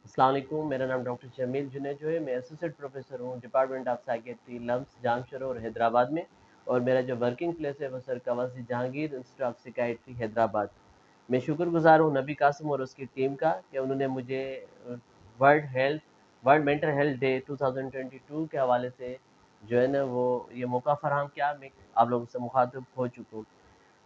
السلام علیکم، میرا نام ڈاکٹر جمیل جنید جو ہے، میں اسوسیٹ پروفیسر ہوں ڈپارٹمنٹ آف سائیکیٹری لمس جامشورہ اور حیدرآباد میں، اور میرا جو ورکنگ پلیس ہے وہ سر کواسی Jahangir institute of psychiatry Hyderabad. میں شکر گزار ہوں نبی قاسم اور اس کی ٹیم کا کہ انہوں نے مجھے world health world mental health day 2022 کے حوالے سے جو ہے نا وہ یہ موقع فراہم کیا. میں آپ لوگوں سے مخاطب ہو چکا ہوں.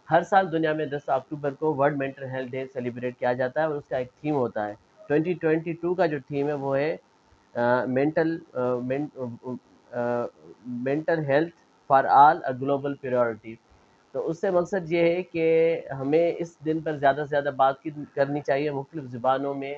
ہر سال دنیا میں 10 اکتوبر کو world mental health day celebrate کیا جاتا ہے اور اس کا ایک تھیم ہوتا ہے. 2022 کا جو تھیم ہے وہ ہے mental mental health for all a global priority. تو اس سے مقصد یہ ہے کہ ہمیں اس دن پر زیادہ سے زیادہ بات کرنی چاہیے مختلف زبانوں میں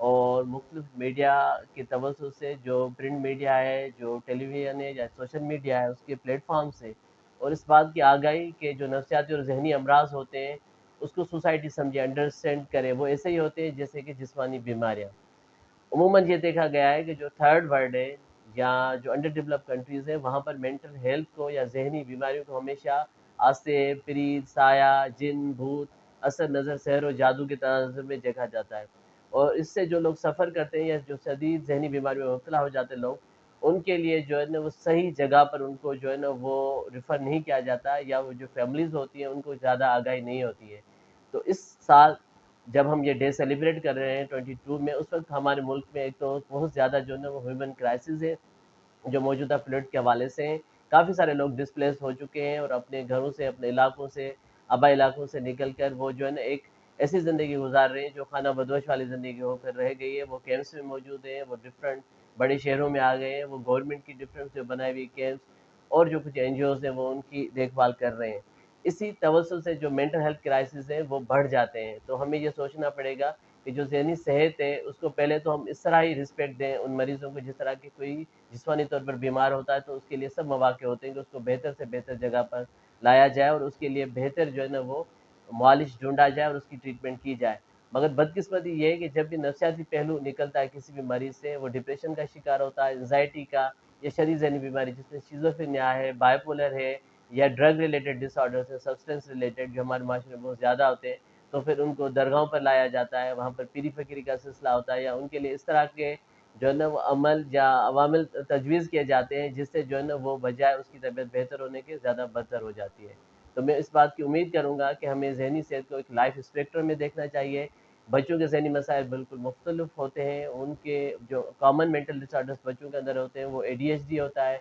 اور مختلف میڈیا کے توسط سے، جو پرنٹ میڈیا ہے، جو ٹیلی ویژن ہے یا سوشل میڈیا ہے، اس کے پلیٹ فارم سے، اور اس بات کی آگاہی کہ جو نفسیاتی اور ذہنی امراض ہوتے ہیں اس کو سوسائٹی سمجھے، انڈرسٹینڈ کرے. وہ ایسے ہی ہوتے ہیں جیسے کہ جسمانی بیماریاں. عموماً یہ دیکھا گیا ہے کہ جو تھرڈ ورلڈ ہے یا جو انڈر ڈیولپ کنٹریز ہیں وہاں پر مینٹل ہیلتھ کو یا ذہنی بیماریوں کو ہمیشہ آسے، پریت، سایہ، جن، بھوت، اثر نظر، سحر و جادو کے تناظر میں دیکھا جاتا ہے. اور اس سے جو لوگ سفر کرتے ہیں یا جو شدید ذہنی بیماریوں میں مبتلا ہو جاتے ہیں لوگ، ان کے لیے جو ہے نا وہ صحیح جگہ پر ان کو جو ہے نا وہ ریفر نہیں کیا جاتا، یا وہ جو فیملیز ہوتی ہیں ان کو زیادہ آگاہی نہیں ہوتی ہے. تو اس سال جب ہم یہ ڈے سیلیبریٹ کر رہے ہیں 22 میں، اس وقت ہمارے ملک میں ایک تو بہت زیادہ جو ہے نا وہ ہیومن کرائسس ہے جو موجودہ فلڈ کے حوالے سے ہیں. کافی سارے لوگ ڈسپلیس ہو چکے ہیں اور اپنے گھروں سے، اپنے علاقوں سے، آبا علاقوں سے نکل کر وہ جو ہے نا ایک ایسی زندگی گزار رہے ہیں جو خانہ بدوش والی زندگی ہو کر رہ گئی ہے. وہ کیمپس میں موجود ہیں، وہ ڈفرینٹ بڑے شہروں میں آ گئے ہیں، وہ گورنمنٹ کی ڈفرینٹ جو بنائی ہوئی کیمپس اور جو کچھ این جی اوز ہیں وہ ان کی دیکھ بھال کر رہے ہیں. اسی توسل سے جو مینٹل ہیلتھ کرائسس ہیں وہ بڑھ جاتے ہیں. تو ہمیں یہ سوچنا پڑے گا کہ جو ذہنی صحت ہے اس کو پہلے تو ہم اس طرح ہی رسپیکٹ دیں ان مریضوں کو، جس طرح کہ کوئی جسمانی طور پر بیمار ہوتا ہے تو اس کے لیے سب مواقع ہوتے ہیں کہ اس کو بہتر سے بہتر جگہ پر لایا جائے اور اس کے لیے بہتر جو ہے نا وہ معالج ڈھونڈا جائے اور اس کی ٹریٹمنٹ کی جائے. مگر بدقسمتی یہ ہے کہ جب بھی نفسیاتی پہلو نکلتا ہے کسی بھی مریض سے، وہ ڈپریشن کا شکار ہوتا ہے، انزائٹی کا، یا شدید ذہنی بیماری جس میں شیزوفرینیا ہے، بائیپولر ہے، یا ڈرگ ریلیٹڈ ڈس آرڈرس ہیں، سبسٹینس ریلیٹڈ جو ہمارے معاشرے میں بہت زیادہ ہوتے ہیں، تو پھر ان کو درگاہوں پر لایا جاتا ہے. وہاں پر پیری فقیری کا سلسلہ ہوتا ہے، یا ان کے لیے اس طرح کے جو ہے نا وہ عمل یا عوامل تجویز کیے جاتے ہیں جس سے جو ہے نا وہ بجائے اس کی طبیعت بہتر ہونے کے زیادہ بدتر ہو جاتی ہے. تو میں اس بات کی امید کروں گا کہ ہمیں ذہنی صحت کو ایک لائف اسپیکٹرم میں دیکھنا چاہیے. بچوں کے ذہنی مسائل بالکل مختلف ہوتے ہیں. ان کے جو کامن مینٹل ڈس آرڈرس بچوں کے اندر ہوتے ہیں وہ اے ڈی ایچ ڈی ہوتا ہے،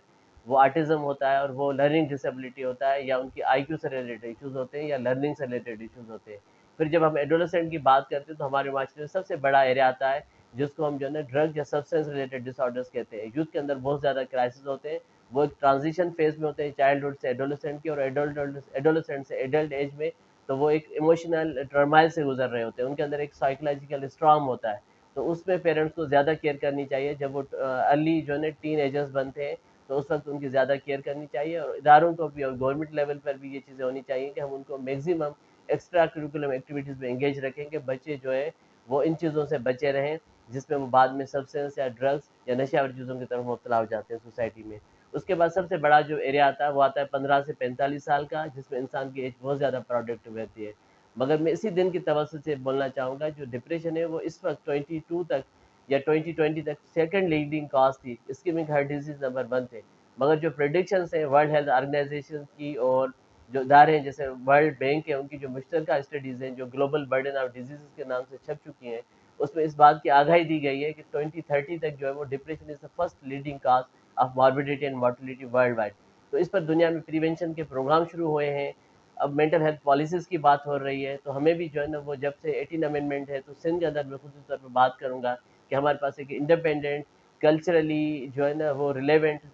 وہ آرٹزم ہوتا ہے، اور وہ لرننگ ڈسیبلٹی ہوتا ہے، یا ان کی آئی کیو سے ریلیٹڈ ایشوز ہوتے ہیں، یا لرننگ سے ریلیٹڈ ایشوز ہوتے ہیں. پھر جب ہم ایڈولسنٹ کی بات کرتے ہیں تو ہمارے معاشرے میں سب سے بڑا ایریا آتا ہے جس کو ہم جو ہے نا ڈرگ یا سبسٹینس ریلیٹڈ ڈس آرڈرس کہتے ہیں. یوتھ کے اندر بہت زیادہ کرائسس ہوتے ہیں. وہ ایک ٹرانزیشن فیز میں ہوتے ہیں، چائلڈہڈ سے ایڈولسنٹ کی، اور ایڈولسنٹ سے ایڈلٹ ایج میں. تو وہ ایک ایموشنل ٹرمائل سے گزر رہے ہوتے ہیں، ان کے اندر ایک سائیکولوجیکل اسٹرام ہوتا ہے. تو اس میں پیرنٹس کو زیادہ کیئر کرنی چاہیے. جب وہ ارلی جو ہے نا ٹین ایجرس بنتے ہیں تو اس وقت ان کی زیادہ کیئر کرنی چاہیے. اور اداروں کو بھی اور گورنمنٹ لیول پر بھی یہ چیزیں ہونی چاہیے کہ ہم ان کو میکزیمم ایکسٹرا کریکولم ایکٹیویٹیز میں انگیج رکھیں کہ بچے جو ہے وہ ان چیزوں سے بچے رہیں جس میں وہ بعد میں سبسٹینس یا ڈرگس یا نشہ آور چیزوں کی طرف مبتلا ہو جاتے ہیں سوسائٹی میں. اس کے بعد سب سے بڑا جو ایریا آتا ہے وہ آتا ہے 15 سے 45 سال کا، جس میں انسان کی ایج بہت زیادہ پروڈکٹیو رہتی ہے. مگر میں اسی دن کی توسط سے بولنا چاہوں گا جو ڈپریشن ہے وہ اس وقت 22 تک یا 2020 تک سیکنڈ لیڈنگ کاز تھی، اسکیمک ہارٹ ڈیزیز نمبر 1 تھے. مگر جو پریڈکشنس ہیں ورلڈ ہیلتھ آرگنائزیشن کی اور جو ادارے ہیں جیسے ورلڈ بینک ہے، ان کی جو مشترکہ اسٹڈیز ہیں جو گلوبل برڈن آف ڈیزیز کے نام سے چھپ چکی ہیں، اس میں اس بات کی آگاہی دی گئی ہے کہ 2030 تک جو ہے وہ depression is the first leading cause of morbidity and mortality worldwide. تو اس پر دنیا میں پریونشن کے پروگرام شروع ہوئے ہیں. اب مینٹل ہیلتھ پالیسیز کی بات ہو رہی ہے تو ہمیں بھی جو ہے نا وہ جب سے 18 امینڈمنٹ ہے تو سندھ کے اندر میں خصوصی طور پر بات کروں گا کہ ہمارے پاس ایک انڈیپینڈنٹ کلچرلی جو ہے نا وہ ریلیونٹ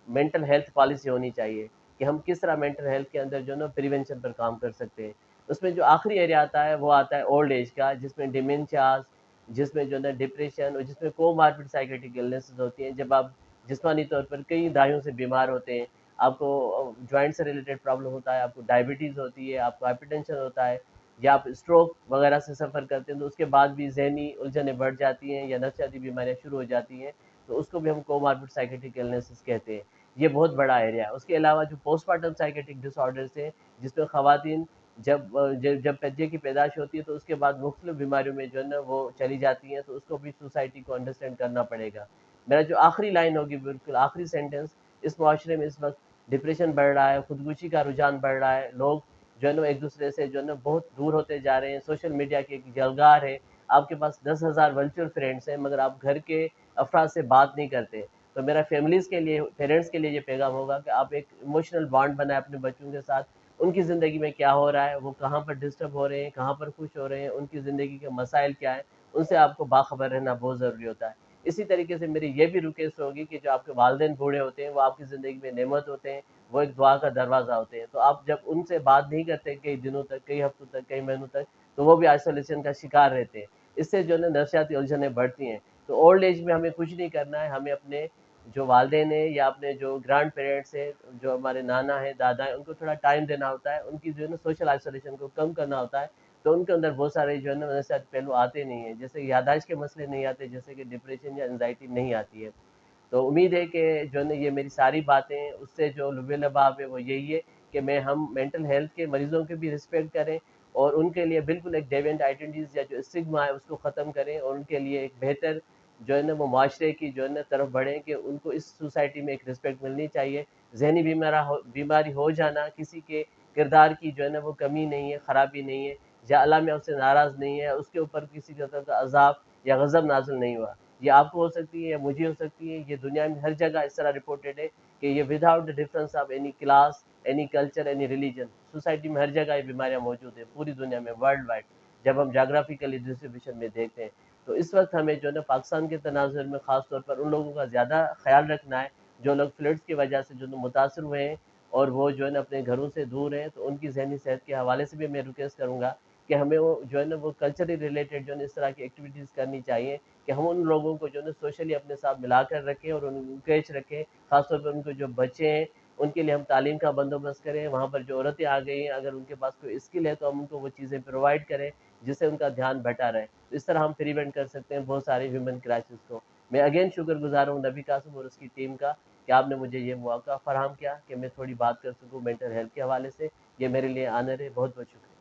مینٹل ہیلتھ پالیسی ہونی چاہیے کہ ہم کس طرح مینٹل ہیلتھ کے اندر جو ہے نا پریونشن پر کام کر سکتے ہیں. اس میں جو آخری ایریا آتا ہے وہ آتا ہے اولڈ ایج کا، جس میں ڈیمینشیاز، جس میں جو ہے نا ڈپریشن، اور جس میں کو ماربڈ سائیکیٹرک النیسز ہوتی ہیں. جب آپ جسمانی طور پر کئی دہائیوں سے بیمار ہوتے ہیں، آپ کو جوائنٹ سے ریلیٹڈ پرابلم ہوتا ہے، آپ کو ڈائبٹیز ہوتی ہے، آپ کو ہائپر ٹینشن ہوتا ہے، یا آپ اسٹروک وغیرہ سے سفر کرتے ہیں، تو اس کے بعد بھی ذہنی الجھنیں بڑھ جاتی ہیں یا نفسیاتی بیماریاں شروع ہو جاتی ہیں، تو اس کو بھی ہم کو ماربڈ سائیکیٹرک النیسز کہتے ہیں. یہ بہت بڑا ایریا ہے. اس کے علاوہ جو پوسٹ مارٹم سائیکیٹرک ڈس آرڈرس ہیں جس میں خواتین جب بچے کی پیدائش ہوتی ہے تو اس کے بعد مختلف بیماریوں میں جو ہے نا وہ چلی جاتی ہیں، تو اس کو بھی سوسائٹی کو انڈرسٹینڈ کرنا پڑے گا۔ میرا جو آخری لائن ہوگی، بالکل آخری سینٹنس، اس معاشرے میں اس وقت ڈپریشن بڑھ رہا ہے، خودکشی کا رجحان بڑھ رہا ہے، لوگ جو ہے نا ایک دوسرے سے جو ہے نا بہت دور ہوتے جا رہے ہیں، سوشل میڈیا کے ایک جلگار ہے، آپ کے پاس 10,000 ورچوئل فرینڈس ہیں مگر آپ گھر کے افراد سے بات نہیں کرتے۔ تو میرا فیملیز کے لیے، پیرنٹس کے لیے یہ پیغام ہوگا کہ آپ ایک ایموشنل بانڈ بنائیں اپنے بچوں کے ساتھ، ان کی زندگی میں کیا ہو رہا ہے، وہ کہاں پر ڈسٹرب ہو رہے ہیں، کہاں پر خوش ہو رہے ہیں، ان کی زندگی کے مسائل کیا ہیں، ان سے آپ کو باخبر رہنا بہت ضروری ہوتا ہے۔ اسی طریقے سے میری یہ بھی ریکویسٹ ہوگی کہ جو آپ کے والدین بوڑھے ہوتے ہیں وہ آپ کی زندگی میں نعمت ہوتے ہیں، وہ ایک دعا کا دروازہ ہوتے ہیں، تو آپ جب ان سے بات نہیں کرتے کئی دنوں تک، کئی ہفتوں تک، کئی مہینوں تک، تو وہ بھی آئسولیشن کا شکار رہتے ہیں۔ اس سے جو ہے نا نفسیاتی الجھنیں بڑھتی ہیں۔ تو اولڈ ایج میں ہمیں کچھ نہیں کرنا ہے، ہمیں اپنے جو والدین ہیں یا اپنے جو گرانڈ پیرنٹس ہیں، جو ہمارے نانا ہیں، دادا ہیں، ان کو تھوڑا ٹائم دینا ہوتا ہے، ان کی جو ہے نا سوشل آئسولیشن کو کم کرنا ہوتا ہے، تو ان کے اندر بہت سارے جو ہے نا نفسیاتی پہلو آتے نہیں ہیں، جیسے کہ یادداشت کے مسئلے نہیں آتے، جیسے کہ ڈپریشن یا انزائٹی نہیں آتی ہے۔ تو امید ہے کہ جو ہے نا یہ میری ساری باتیں، اس سے جو لب لباب ہے وہ یہی ہے کہ ہم مینٹل ہیلتھ کے مریضوں کے بھی رسپیکٹ کریں، اور ان کے لیے بالکل ایک ڈیوینٹ آئیڈینٹیز یا جو اسٹگما ہے اس کو ختم کریں، اور ان کے لیے ایک بہتر جو ہے نا وہ معاشرے کی جو ہے نا طرف بڑھیں کہ ان کو اس سوسائٹی میں ایک رسپیکٹ ملنی چاہیے۔ ذہنی بیماری ہو جانا کسی کے کردار کی جو ہے نا وہ کمی نہیں ہے، خرابی نہیں ہے، یا اللہ میں اس سے ناراض نہیں ہے، اس کے اوپر کسی قسم کا عذاب یا غضب نازل نہیں ہوا۔ یہ آپ کو ہو سکتی ہے یا مجھے ہو سکتی ہے، یہ دنیا میں ہر جگہ اس طرح رپورٹڈ ہے کہ یہ without difference of any class, any culture, any religion, society میں ہر جگہ یہ بیماریاں موجود ہیں، پوری دنیا میں، ورلڈ وائڈ، جب ہم جاگرافیکلی ڈسٹریبیوشن میں دیکھتے ہیں۔ تو اس وقت ہمیں جو ہے نا پاکستان کے تناظر میں خاص طور پر ان لوگوں کا زیادہ خیال رکھنا ہے جو لوگ فلڈس کی وجہ سے جو ہے نا متاثر ہوئے ہیں، اور وہ جو ہے نا اپنے گھروں سے دور ہیں، تو ان کی ذہنی صحت کے حوالے سے بھی میں ریکویسٹ کروں گا کہ ہمیں وہ جو ہے نا وہ کلچرلی ریلیٹڈ جو ہے نا اس طرح کی ایکٹیویٹیز کرنی چاہیے کہ ہم ان لوگوں کو جو ہے نا سوشلی اپنے ساتھ ملا کر رکھیں اور انکریج رکھیں، خاص طور پر ان کو جو بچے ہیں ان کے لیے ہم تعلیم کا بندوبست کریں، وہاں پر جو عورتیں آ گئی ہیں اگر ان کے پاس کوئی اسکل ہے تو ہم ان کو وہ چیزیں پرووائڈ کریں جس سے ان کا دھیان بٹا رہے، تو اس طرح ہم پریونٹ کر سکتے ہیں بہت سارے ہیومن کرائسس کو۔ میں اگین شکر گزار ہوں نبی قاسم اور اس کی ٹیم کا کہ آپ نے مجھے یہ موقع فراہم کیا کہ میں تھوڑی بات کر سکوں مینٹل ہیلتھ کے حوالے سے، یہ میرے لیے آنر ہے، بہت بہت شکریہ۔